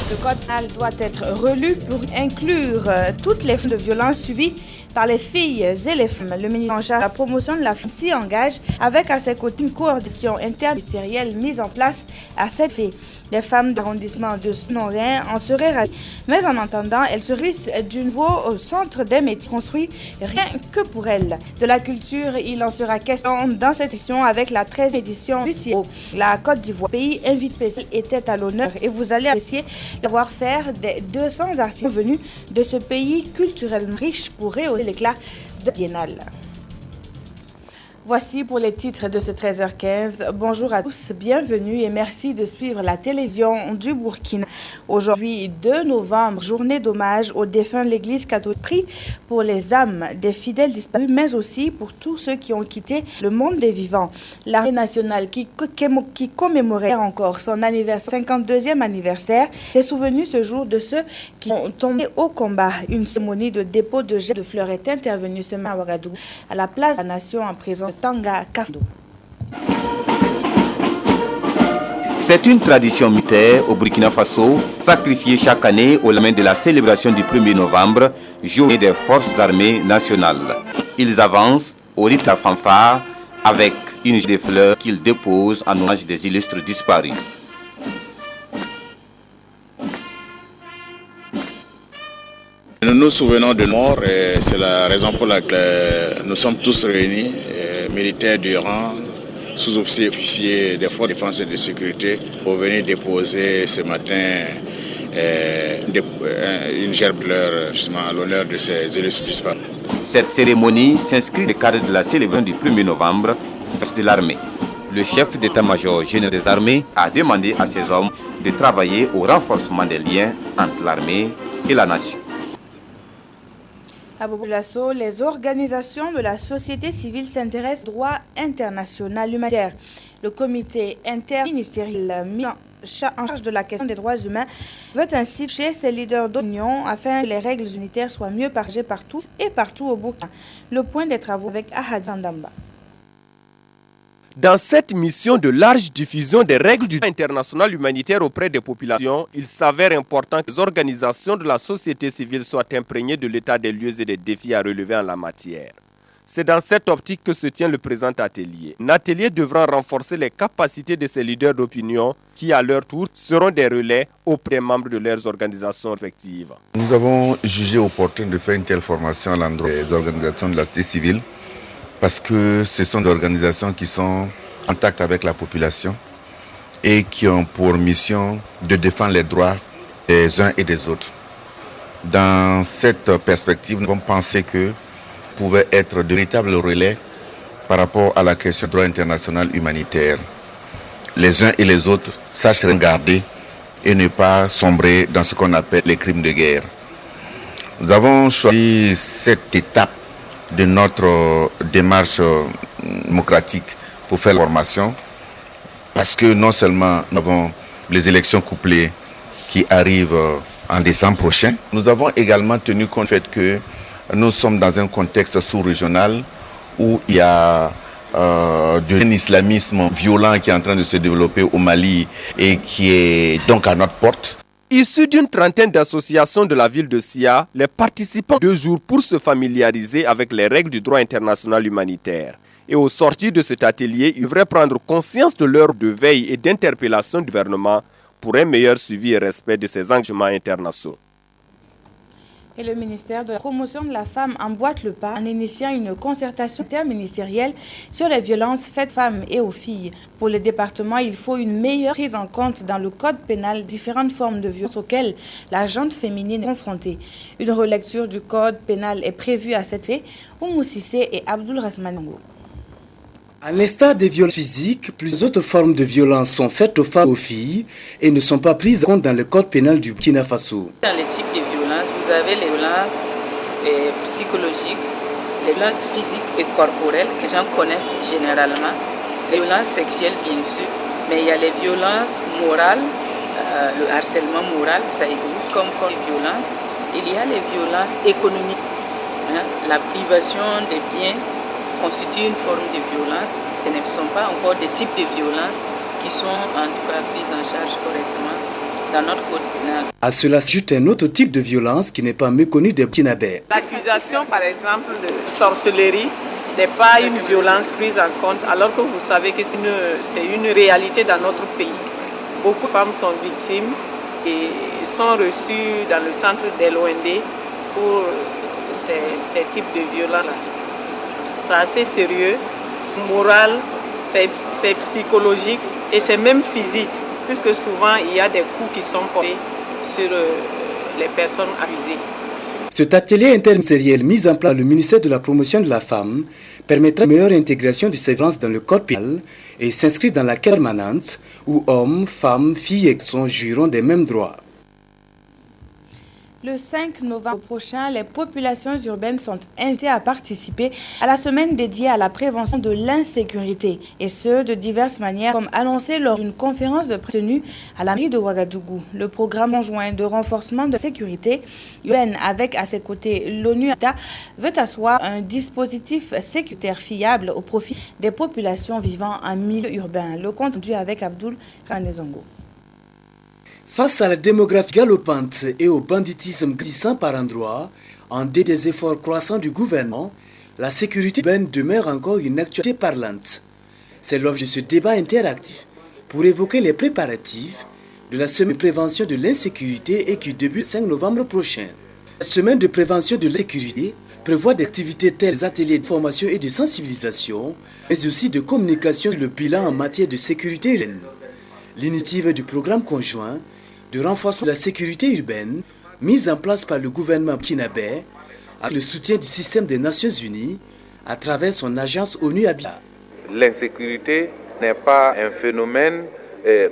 Le code pénal doit être relu pour inclure toutes les formes de violences subies par les filles et les femmes. Le ministre en charge de la promotion de la femme s'y engage avec à ses côtés une coordination interministérielle mise en place à cette fin. Les femmes de l'arrondissement de Snorin en seraient ravies, mais en attendant, elles se risquent du nouveau centre des métiers construit rien que pour elles. De la culture, il en sera question dans cette édition avec la 13e édition du CIO. La Côte d'Ivoire, pays invité spécial, était à l'honneur et vous allez apprécier le savoir-faire des 200 artistes venus de ce pays culturellement riche pour rehausser l'éclat de biennale. Voici pour les titres de ce 13h15. Bonjour à tous, bienvenue et merci de suivre la télévision du Burkina. Aujourd'hui, 2 novembre, journée d'hommage aux défunts de l'Église catholique, prie pour les âmes des fidèles disparus, mais aussi pour tous ceux qui ont quitté le monde des vivants. L'armée nationale qui commémorait encore son anniversaire, 52e anniversaire, s'est souvenu ce jour de ceux qui ont tombé au combat. Une cérémonie de dépôt de jets de fleurs est intervenue ce matin à Ouagadougou, à la place de la Nation en présence Tanga Kafdo. C'est une tradition militaire au Burkina Faso, sacrifiée chaque année au lendemain de la célébration du 1er novembre, journée des forces armées nationales. Ils avancent au rythme de la fanfare avec une des fleurs qu'ils déposent en hommage des illustres disparus. Nous nous souvenons de morts et c'est la raison pour laquelle nous sommes tous réunis, militaires du rang, sous-officiers, officiers des forces de défense et de sécurité, pour venir déposer ce matin une gerbe de fleurs justement à l'honneur de ces illustres disparus. Cette cérémonie s'inscrit dans le cadre de la célébration du 1er novembre, fête de l'armée. Le chef d'état-major général des armées a demandé à ses hommes de travailler au renforcement des liens entre l'armée et la nation. À Bobolasso, les organisations de la société civile s'intéressent au droit international humanitaire. Le comité interministériel mis en charge de la question des droits humains veut ainsi toucher ses leaders d'opinion afin que les règles unitaires soient mieux partagées par tous et partout au Burkina. Le point des travaux avec Ahad Zandamba. Dans cette mission de large diffusion des règles du droit international humanitaire auprès des populations, il s'avère important que les organisations de la société civile soient imprégnées de l'état des lieux et des défis à relever en la matière. C'est dans cette optique que se tient le présent atelier. Un atelier devra renforcer les capacités de ces leaders d'opinion qui, à leur tour, seront des relais auprès des membres de leurs organisations respectives. Nous avons jugé opportun de faire une telle formation à l'endroit des organisations de la société civile parce que ce sont des organisations qui sont en contact avec la population et qui ont pour mission de défendre les droits des uns et des autres. Dans cette perspective, nous avons pensé que pouvait être de véritables relais par rapport à la question du droit international humanitaire. Les uns et les autres sachent regarder et ne pas sombrer dans ce qu'on appelle les crimes de guerre. Nous avons choisi cette étape de notre démarche démocratique pour faire la formation parce que non seulement nous avons les élections couplées qui arrivent en décembre prochain, nous avons également tenu compte du fait que nous sommes dans un contexte sous-régional où il y a un islamisme violent qui est en train de se développer au Mali et qui est donc à notre porte. Issus d'une trentaine d'associations de la ville de Sia, les participants ont 2 jours pour se familiariser avec les règles du droit international humanitaire. Et au sortir de cet atelier, ils devraient prendre conscience de l'heure de veille et d'interpellation du gouvernement pour un meilleur suivi et respect de ses engagements internationaux. Et le ministère de la Promotion de la Femme emboîte le pas en initiant une concertation interministérielle sur les violences faites aux femmes et aux filles. Pour le département, il faut une meilleure prise en compte dans le code pénal différentes formes de violences auxquelles la gente féminine est confrontée. Une relecture du code pénal est prévue à cet effet. Oumou Sissé et Abdoul Rasmanango. À l'instar des violences physiques, plusieurs autres formes de violences sont faites aux femmes et aux filles et ne sont pas prises en compte dans le code pénal du Burkina Faso. Dans les types de violences, vous avez les violences psychologiques, les violences physiques et corporelles que les gens connaissent généralement, les violences sexuelles bien sûr, mais il y a les violences morales, le harcèlement moral, ça existe comme forme de violence. Il y a les violences économiques, la privation des biens constitue une forme de violence. Ce ne sont pas encore des types de violences qui sont en tout cas prises en charge correctement dans notre code pénal. À cela s'ajoute un autre type de violence qui n'est pas méconnu des Burkinabés. L'accusation, par exemple, de sorcellerie n'est pas une violence prise en compte, alors que vous savez que c'est une réalité dans notre pays. Beaucoup de femmes sont victimes et sont reçues dans le centre de l'OND pour ces types de violences. C'est assez sérieux, c'est moral, c'est psychologique et c'est même physique, puisque souvent il y a des coups qui sont portés sur les personnes accusées. Cet atelier interministériel mis en place par le ministère de la Promotion de la Femme permettra une meilleure intégration de ces violences dans le code pénal et s'inscrit dans la permanente où hommes, femmes, filles et garçons jouiront des mêmes droits. Le 5 novembre prochain, les populations urbaines sont invitées à participer à la semaine dédiée à la prévention de l'insécurité, et ce, de diverses manières, comme annoncé lors d'une conférence de presse tenue à la mairie de Ouagadougou. Le programme conjoint de renforcement de la sécurité urbaine avec à ses côtés l'ONU veut asseoir un dispositif sécuritaire fiable au profit des populations vivant en milieu urbain. Le compte rendu avec Abdoul Ranezongo. Face à la démographie galopante et au banditisme glissant par endroits, en dépit des efforts croissants du gouvernement, la sécurité urbaine demeure encore une actualité parlante. C'est l'objet de ce débat interactif pour évoquer les préparatifs de la semaine de prévention de l'insécurité et qui débute le 5 novembre prochain. Cette semaine de prévention de l'insécurité prévoit des activités telles que des ateliers de formation et de sensibilisation, mais aussi de communication sur le bilan en matière de sécurité urbaine. L'initiative du programme conjoint de renforcement de la sécurité urbaine, mise en place par le gouvernement burkinabé, avec le soutien du système des Nations Unies à travers son agence ONU Habitat. L'insécurité n'est pas un phénomène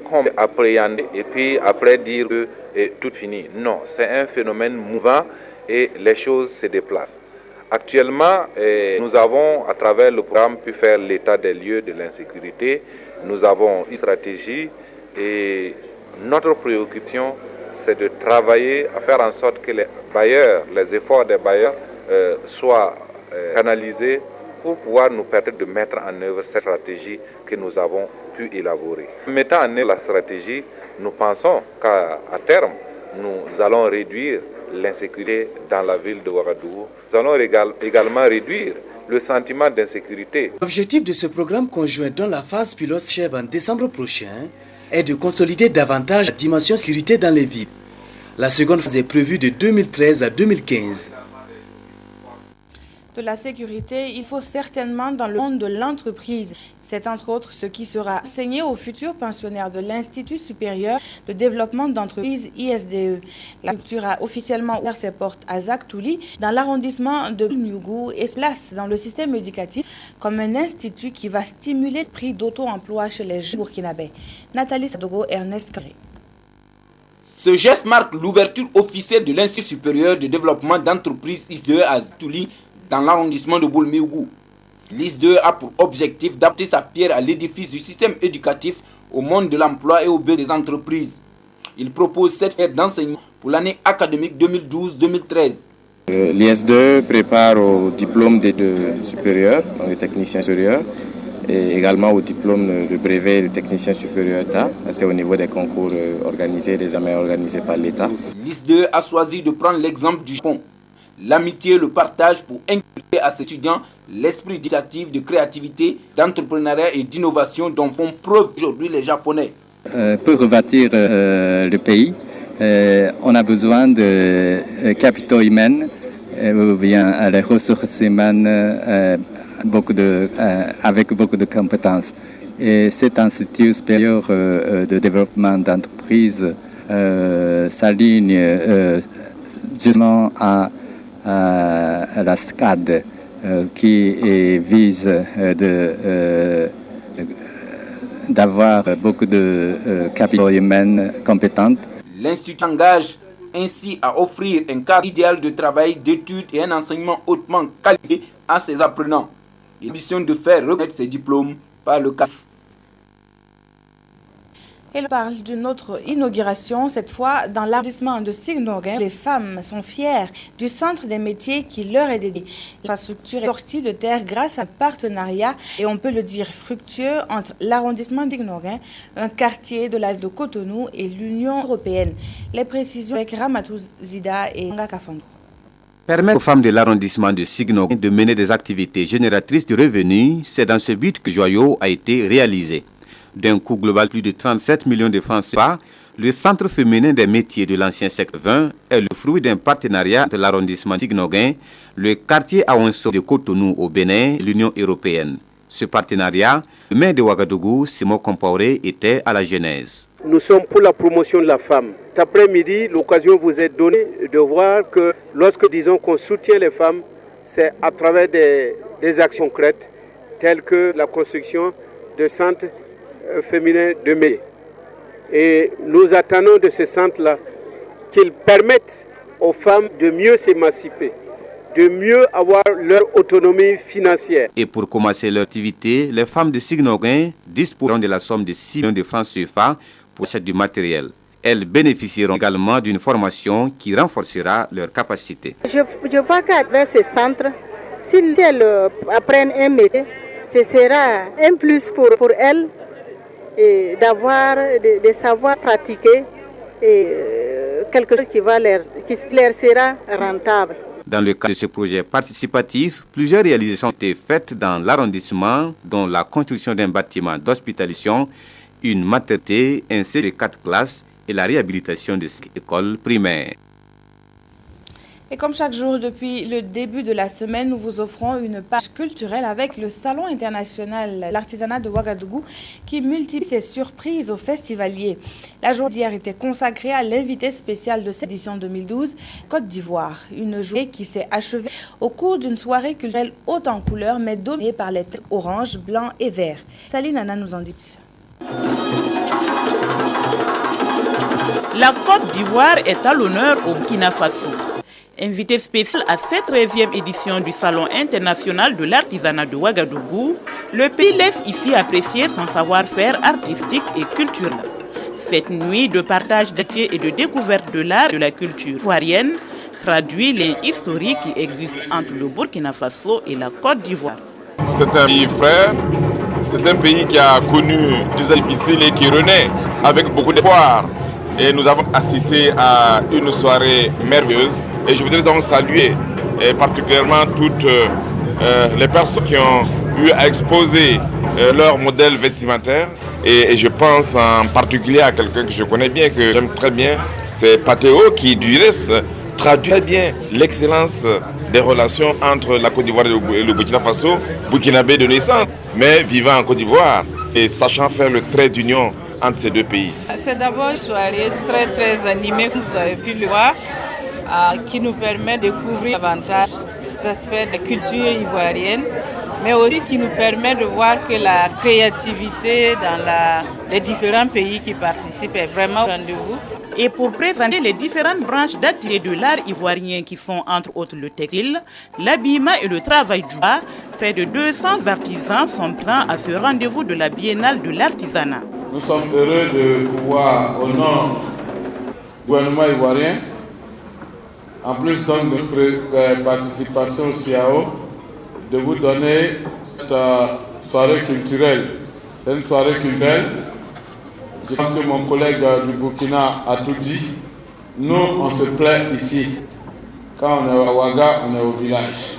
qu'on appréhende et puis après dire que tout fini. Non, c'est un phénomène mouvant et les choses se déplacent. Actuellement, nous avons, à travers le programme, pu faire l'état des lieux de l'insécurité. Nous avons une stratégie et notre préoccupation, c'est de travailler à faire en sorte que les bailleurs, les efforts des bailleurs soient canalisés pour pouvoir nous permettre de mettre en œuvre cette stratégie que nous avons pu élaborer. En mettant en œuvre la stratégie, nous pensons qu'à terme, nous allons réduire l'insécurité dans la ville de Ouagadougou. Nous allons également réduire le sentiment d'insécurité. L'objectif de ce programme conjoint dont la phase pilote s'achève en décembre prochain est de consolider davantage la dimension sécurité dans les villes. La seconde phase est prévue de 2013 à 2015. De la sécurité, il faut certainement dans le monde de l'entreprise. C'est entre autres ce qui sera enseigné aux futurs pensionnaires de l'Institut supérieur de développement d'entreprise ISDE. La structure a officiellement ouvert ses portes à Zaktouli dans l'arrondissement de Nyougou et se place dans le système éducatif comme un institut qui va stimuler l'esprit d'auto-emploi chez les jeunes burkinabés. Nathalie Sadogo, Ernest Carré. Ce geste marque l'ouverture officielle de l'Institut supérieur de développement d'entreprise ISDE à Zaktouli dans l'arrondissement de Boulméougou. L'ISDE a pour objectif d'apporter sa pierre à l'édifice du système éducatif au monde de l'emploi et au besoin des entreprises. Il propose cette fête d'enseignement pour l'année académique 2012-2013. L'ISDE prépare au diplôme d'études supérieures, donc de technicien supérieur, et également au diplôme de brevet de technicien supérieur d'État. C'est au niveau des concours organisés, des examens organisés par l'État. L'ISDE a choisi de prendre l'exemple du Japon. L'amitié et le partage pour inculquer à ses étudiants l'esprit d'initiative, de créativité, d'entrepreneuriat et d'innovation dont font preuve aujourd'hui les Japonais. Pour rebâtir le pays, on a besoin de capitaux humains ou bien les ressources humaines avec beaucoup de compétences. Et cet institut supérieur de développement d'entreprise s'aligne justement à la SCAD qui vise d'avoir beaucoup de capitaux humains compétents. L'Institut s'engage ainsi à offrir un cadre idéal de travail, d'études et un enseignement hautement qualifié à ses apprenants. L'ambition de faire reconnaître ses diplômes par le CAS. Elle parle d'une autre inauguration, cette fois dans l'arrondissement de Signoguin. Les femmes sont fières du centre des métiers qui leur est dédié. L'infrastructure est sortie de terre grâce à un partenariat, et on peut le dire fructueux, entre l'arrondissement d'Signoguin, un quartier de la ville de Cotonou, et l'Union européenne. Les précisions avec Ramatou Zida et Ngaka Fandou. Permettre aux femmes de l'arrondissement de Signoguin de mener des activités génératrices de revenus, c'est dans ce but que Joyau a été réalisé. D'un coût global de plus de 37 millions de francs CFA, le Centre féminin des métiers de l'ancien siècle 20 est le fruit d'un partenariat entre l'arrondissement de Signoguin, le quartier Aonso de Cotonou au Bénin et l'Union européenne. Ce partenariat, le maire de Ouagadougou, Simon Compaoré, était à la genèse. Nous sommes pour la promotion de la femme. Cet après-midi, l'occasion vous est donnée de voir que lorsque disons qu'on soutient les femmes, c'est à travers des actions concrètes telles que la construction de centres féminins de métiers. Et nous attendons de ce centre-là qu'ils permettent aux femmes de mieux s'émanciper, de mieux avoir leur autonomie financière. Et pour commencer leur activité, les femmes de Signoguin disposeront de la somme de 6 millions de francs CFA pour acheter du matériel. Elles bénéficieront également d'une formation qui renforcera leur capacité. Je vois qu'à travers ce centre, si elles apprennent un métier, ce sera un plus pour elles et d'avoir, de savoir pratiquer et quelque chose qui leur sera rentable. Dans le cadre de ce projet participatif, plusieurs réalisations ont été faites dans l'arrondissement, dont la construction d'un bâtiment d'hospitalisation, une maternité, un CE de 4 classes et la réhabilitation de 5 écoles primaires. Et comme chaque jour depuis le début de la semaine, nous vous offrons une page culturelle avec le Salon international de l'artisanat de Ouagadougou qui multiplie ses surprises aux festivaliers. La journée d'hier était consacrée à l'invité spécial de cette édition 2012, Côte d'Ivoire. Une journée qui s'est achevée au cours d'une soirée culturelle haute en couleurs mais dominée par les têtes orange, blanc et vert. Saline Nana nous en dit plus. La Côte d'Ivoire est à l'honneur au Burkina Faso. Invité spécial à cette 13e édition du Salon international de l'artisanat de Ouagadougou, le pays laisse ici apprécier son savoir-faire artistique et culturel. Cette nuit de partage d'ateliers et de découverte de l'art et de la culture ivoirienne traduit les liens historiques qui existent entre le Burkina Faso et la Côte d'Ivoire. C'est un pays frère, c'est un pays qui a connu des années difficiles et qui renaît avec beaucoup d'espoir. Et nous avons assisté à une soirée merveilleuse. Et je voudrais donc saluer particulièrement toutes les personnes qui ont eu à exposer leur modèle vestimentaire. Et je pense en particulier à quelqu'un que je connais bien, que j'aime très bien, c'est Patéo, qui du reste traduit très bien l'excellence des relations entre la Côte d'Ivoire et le Burkina Faso, burkinabé de naissance, mais vivant en Côte d'Ivoire et sachant faire le trait d'union entre ces deux pays. C'est d'abord une soirée très animée, comme vous avez pu le voir, qui nous permet de découvrir davantage les aspects de la culture ivoirienne, mais aussi qui nous permet de voir que la créativité dans les différents pays qui participent est vraiment au rendez-vous. Et pour présenter les différentes branches d'ateliers de l'art ivoirien qui sont entre autres le textile, l'habillement et le travail du bois, près de 200 artisans sont présents à ce rendez-vous de la Biennale de l'artisanat. Nous sommes heureux de pouvoir, au nom du gouvernement ivoirien, en plus donc de notre participation au CIAO, de vous donner cette soirée culturelle. C'est une soirée culturelle. Je pense que mon collègue du Burkina a tout dit. Nous, on se plaît ici. Quand on est à Ouaga, on est au village.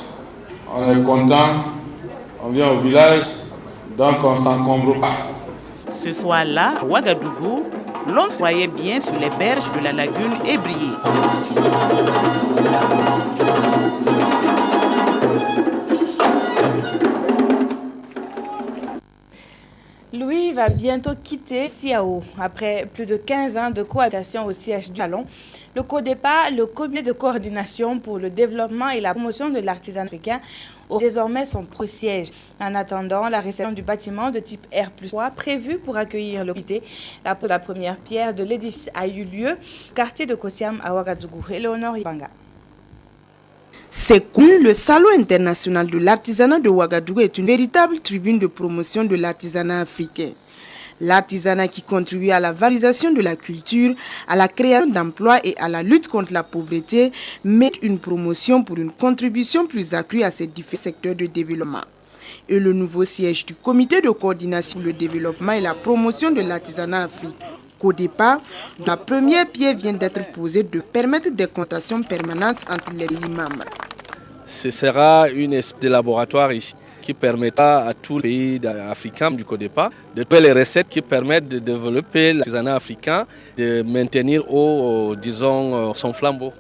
On est content, on vient au village, donc on ne s'encombre pas. Ce soir-là, à Ouagadougou, l'on se voyait bien sur les berges de la lagune ébriée. Louis va bientôt quitter CIAO. Après plus de 15 ans de cohabitation au siège du Salon, le CODEPA, le comité de coordination pour le développement et la promotion de l'artisanat africain, aura désormais son propre siège. En attendant, la réception du bâtiment de type R+3 prévu pour accueillir le comité, la première pierre de l'édifice a eu lieu au quartier de Kossiam à Ouagadougou. Éléonore Ibanga. C'est connu, le Salon international de l'artisanat de Ouagadougou est une véritable tribune de promotion de l'artisanat africain. L'artisanat qui contribue à la valorisation de la culture, à la création d'emplois et à la lutte contre la pauvreté mérite une promotion pour une contribution plus accrue à ces différents secteurs de développement. Et le nouveau siège du comité de coordination pour le développement et la promotion de l'artisanat Afrique, CODEPA, la première pierre vient d'être posée de permettre des consultations permanentes entre les pays membres. Ce sera une espèce de laboratoire ici qui permettra à tous les pays africains du CODEPA de trouver les recettes qui permettent de développer l'artisanat africain, de maintenir son flambeau.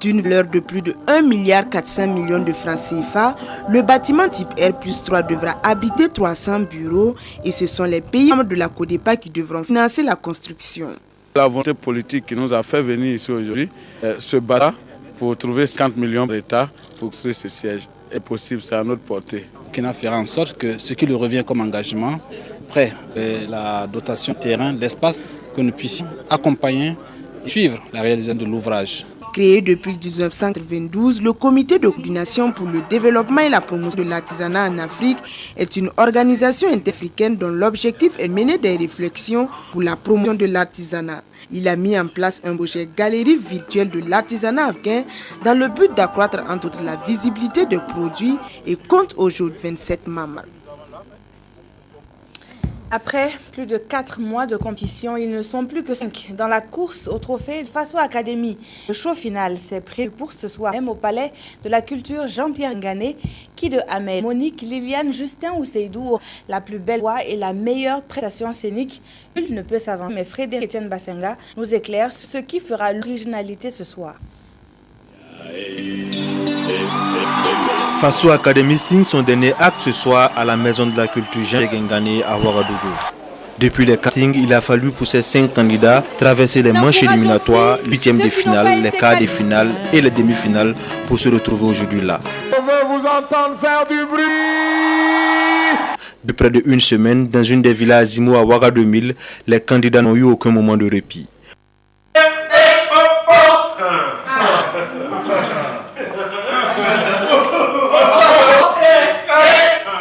D'une valeur de plus de 1,4 milliard de francs CFA, le bâtiment type R+3 devra abriter 300 bureaux et ce sont les pays membres de la CODEPA qui devront financer la construction. La volonté politique qui nous a fait venir ici aujourd'hui se battra pour trouver 50 millions d'États pour construire ce siège. Est possible, c'est à notre portée. Kina fera en sorte que ce qui lui revient comme engagement, près de la dotation terrain, l'espace, que nous puissions accompagner et suivre la réalisation de l'ouvrage. Créé depuis 1992, le comité de coordination pour le développement et la promotion de l'artisanat en Afrique est une organisation interafricaine dont l'objectif est de mener des réflexions pour la promotion de l'artisanat. Il a mis en place un projet galerie virtuelle de l'artisanat africain dans le but d'accroître entre autres la visibilité des produits et compte aujourd'hui 27 membres. Après plus de 4 mois de compétition, ils ne sont plus que 5 dans la course au trophée Faso Academy. Le show final s'est prévu pour ce soir même au palais de la culture Jean-Pierre Ngané, qui de Ahmed, Monique, Liliane, Justin ou Seydou, la plus belle voix et la meilleure prestation scénique. Nul ne peut s'avancer, mais Frédéric Etienne Bassenga nous éclaire sur ce qui fera l'originalité ce soir. Faso Academy signe son dernier acte ce soir à la Maison de la Culture Jean-Pierre Ngané à Ouagadougou. Depuis les castings, il a fallu pour ces 5 candidats traverser les manches éliminatoires, 8e de finale, les quarts de finale et les demi-finales pour se retrouver aujourd'hui là. On veut vous entendre faire du bruit. De près de 1 semaine, dans une des villas Zimo à Ouaga 2000, les candidats n'ont eu aucun moment de répit.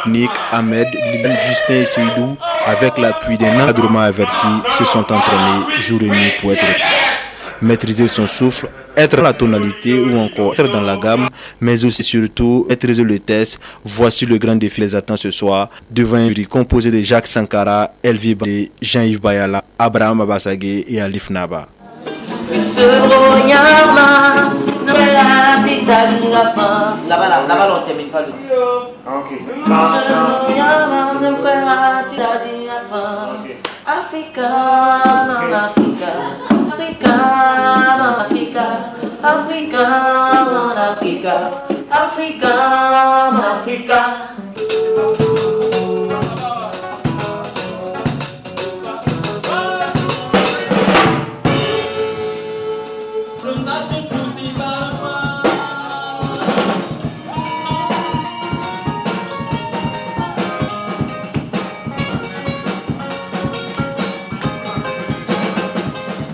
Nick, Ahmed, Liliane, Justin et Seydou, avec l'appui d'un encadrement averti, se sont entraînés jour et nuit pour être maîtriser son souffle, être dans la tonalité ou encore être dans la gamme, mais aussi surtout maîtriser le test. Voici le grand défi les attend ce soir devant un jury composé de Jacques Sankara, Elvi Bandé, Jean-Yves Bayala, Abraham Abassagé et Alif Naba. Là-bas, on termine pas le.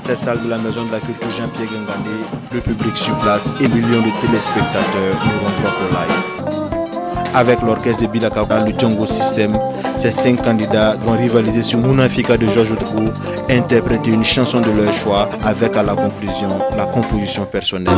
Cette salle de la Maison de la Culture Jean-Pierre Ngané, le public sur place et millions de téléspectateurs n'auront droit qu'au live. Avec l'orchestre de Bilakaba, le Django System, ces 5 candidats vont rivaliser sur Mounafika de Georges Oudou, interpréter une chanson de leur choix avec à la conclusion la composition personnelle.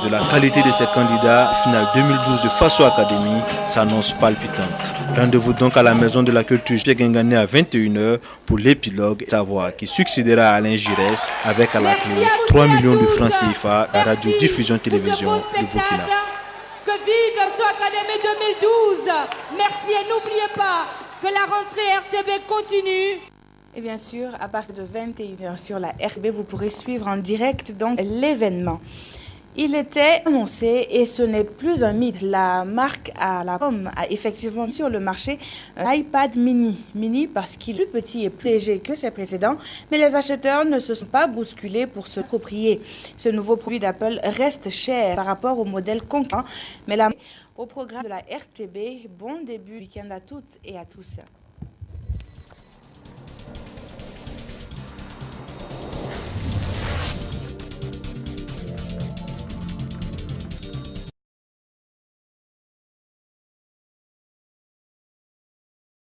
De la qualité de ces candidats, finale 2012 de Faso Academy s'annonce palpitante. Rendez-vous donc à la Maison de la Culture Jean-Pierre Ngané à 21h pour l'épilogue Savoir qui succédera à Alain Giresse avec à la clé 3 millions de francs CFA à la radio-diffusion télévision de Burkina. Que vive Faso Academy 2012. Merci et n'oubliez pas que la rentrée RTB continue. Et bien sûr, à partir de 21h sur la RTB, vous pourrez suivre en direct donc l'événement. Il était annoncé et ce n'est plus un mythe. La marque à la pomme a effectivement sur le marché un iPad mini. Mini parce qu'il est plus petit et plus léger que ses précédents, mais les acheteurs ne se sont pas bousculés pour se l'approprier. Ce nouveau produit d'Apple reste cher par rapport au modèle concurrent, mais au programme de la RTB, bon début week-end à toutes et à tous.